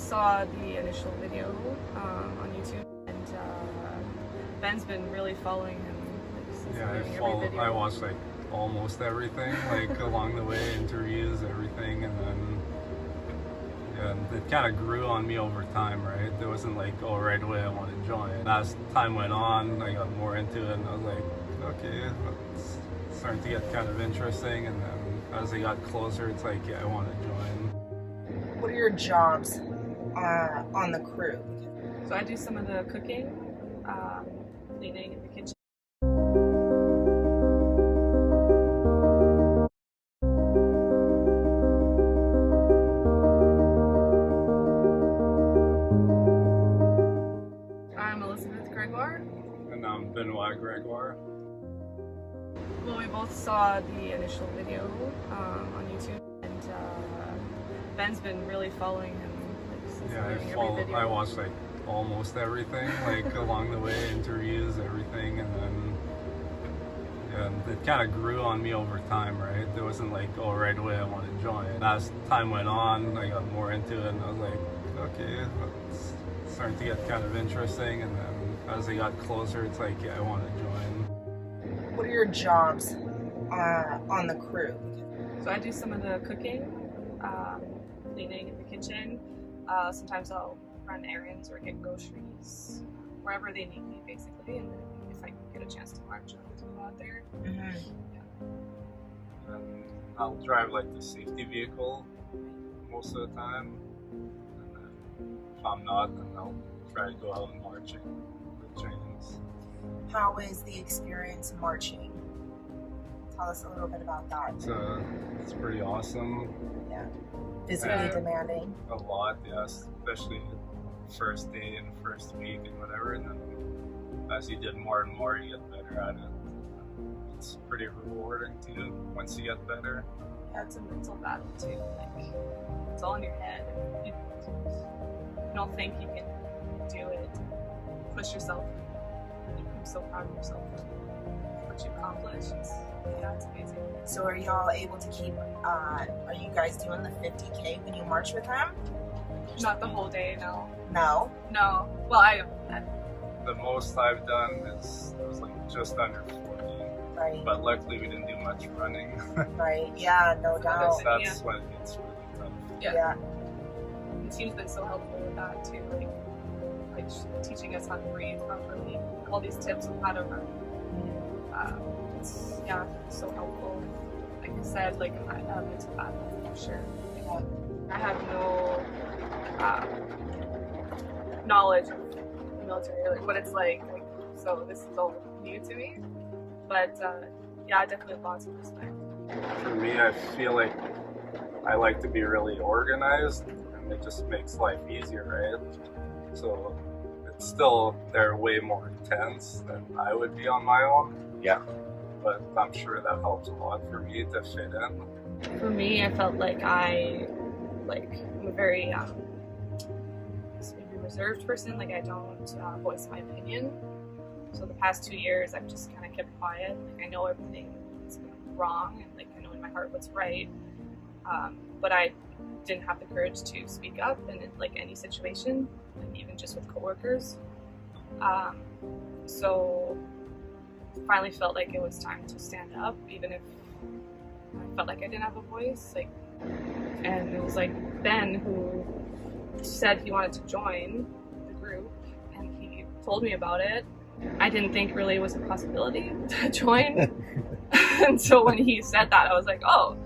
saw the initial video on YouTube, and Ben's been really following him. Like, since the beginning, every video. I watched like almost everything, like along the way, interviews, everything, and then it kind of grew on me over time, right? It wasn't like, oh, right away I want to join. As time went on, I got more into it, and I was like, okay, it's starting to get kind of interesting, and then as I got closer, it's like, yeah, I want to join. What are your jobs on the crew? So I do some of the cooking, cleaning in the kitchen. And I'm Benoit Gregoire. Well, we both saw the initial video on YouTube, and Ben's been really following him. Like, since the beginning, every video. I watched like almost everything, like along the way, interviews, everything, and then it kind of grew on me over time, right? It wasn't like, oh, right away I want to join. As time went on, I got more into it, and I was like, okay, it's starting to get kind of interesting, and then as I got closer, it's like, yeah, I want to join. What are your jobs on the crew? So I do some of the cooking, cleaning in the kitchen. Sometimes I'll run errands or get groceries, wherever they need me, basically. And then if I get a chance to march, I'll go out there. Mm-hmm. Yeah. And I'll drive like the safety vehicle most of the time. And then if I'm not, then I'll try to go out and marching with James. How is the experience marching? Tell us a little bit about that. It's pretty awesome. Yeah. Physically demanding. A lot, yes. Especially first day and first week and whatever. And then as you did more and more, you get better at it. It's pretty rewarding too once you get better. Yeah, it's a mental battle too. Like, it's all in your head. You don't think you can do it. Push yourself. I'm so proud of yourself for what you accomplished. It's amazing. So are y'all able to keep, are you guys doing the 50K when you march with him? Not the whole day, no. No? No. Well, the most I've done was like just under 40. Right. But luckily we didn't do much running. Right, yeah, no doubt. That's when it gets really tough. Yeah. The team's been so helpful with that too, like teaching us how to breathe properly, all these tips on how to run. It's so helpful. Like I said, like I'm into battle for sure. I have no knowledge of the military, like what it's like, so this is all new to me. But I definitely have lots of respect. For me, I feel like I like to be really organized, and it just makes life easier, right? So it's still, they're way more intense than I would be on my own. Yeah. But I'm sure that helps a lot for me to fit in. For me, I felt like I'm a very maybe reserved person. Like I don't voice my opinion. So the past 2 years, I've just kind of kept quiet. Like I know everything is wrong, and like I know in my heart what's right. But I didn't have the courage to speak up in like any situation, like even just with coworkers. So finally felt like it was time to stand up, even if I felt like I didn't have a voice. Like, and it was like Ben who said he wanted to join the group, and he told me about it. I didn't think really it was a possibility to join. And so when he said that, I was like, oh,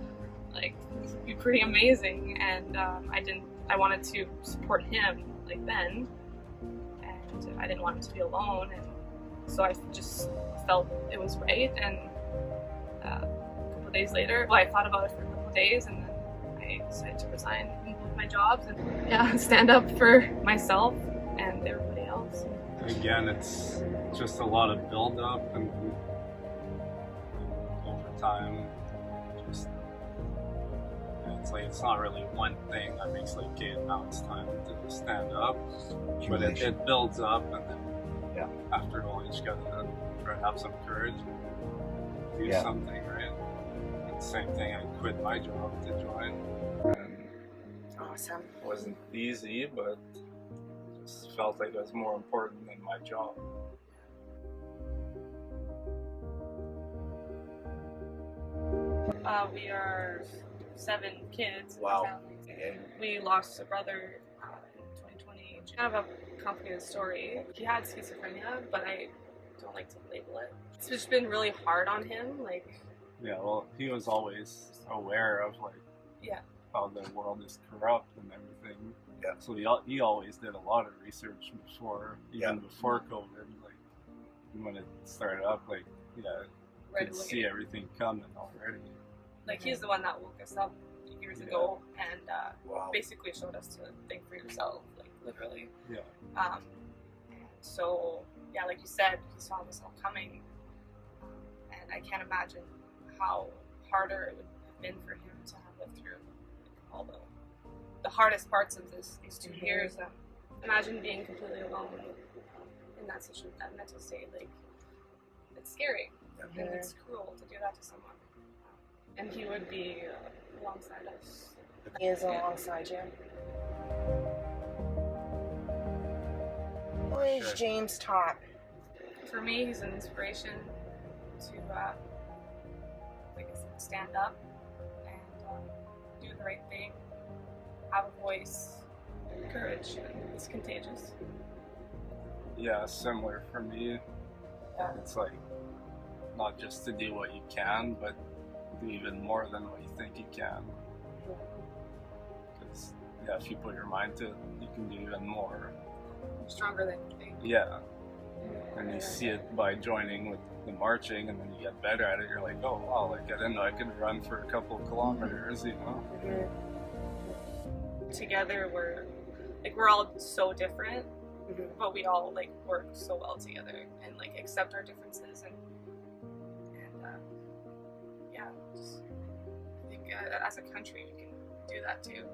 like this would be pretty amazing. And I wanted to support him, like Ben, and I didn't want him to be alone. And so I just felt it was right. And a couple of days later, I thought about it for a couple of days, and then I decided to resign both my jobs and stand up for myself and everybody else. Again, it's just a lot of build up, and over time, just it's like it's not really one thing that makes like, okay, now it's time to stand up, but it builds up, and then after all, you just gotta try to have some courage and do something, right? And same thing, I quit my job to join. And Awesome. It wasn't easy, but it just felt like it was more important than my job. We are 7 kids. in Wow. the family. We lost a brother in 2020. Kind of a complicated story. He had schizophrenia, but I don't like to label it. It's just been really hard on him. Like, Yeah, well, he was always aware of like yeah, how the world is corrupt and everything. Yeah. So he always did a lot of research before, even before COVID. Like when it started up, like right could away. see everything coming already. Like, he's the one that woke us up years ago and Wow. basically showed us to think for yourself, like literally. Yeah. So yeah, like you said, he saw this all coming, and I can't imagine how harder it would have been for him to have lived through all the hardest parts of these 2 years. Imagine being completely alone in that situation, that mental state. Like, it's scary and it's cruel to do that to someone. And he would be alongside us. He is alongside you. Who is James Topp? For me, he's an inspiration to, like I said, stand up and do the right thing, have a voice, courage, and it's contagious. Yeah, similar for me. Yeah. It's like not just to do what you can, but do even more than what you think you can. Because if you put your mind to it, you can do even more. Stronger than you think. Yeah, and you see it by joining with the marching, and then you get better at it. You're like, oh wow, like I didn't know I could run for a couple of kilometers, you know? Together, we're all so different, but we all like work so well together and like accept our differences and yeah, just, I think as a country we can do that too.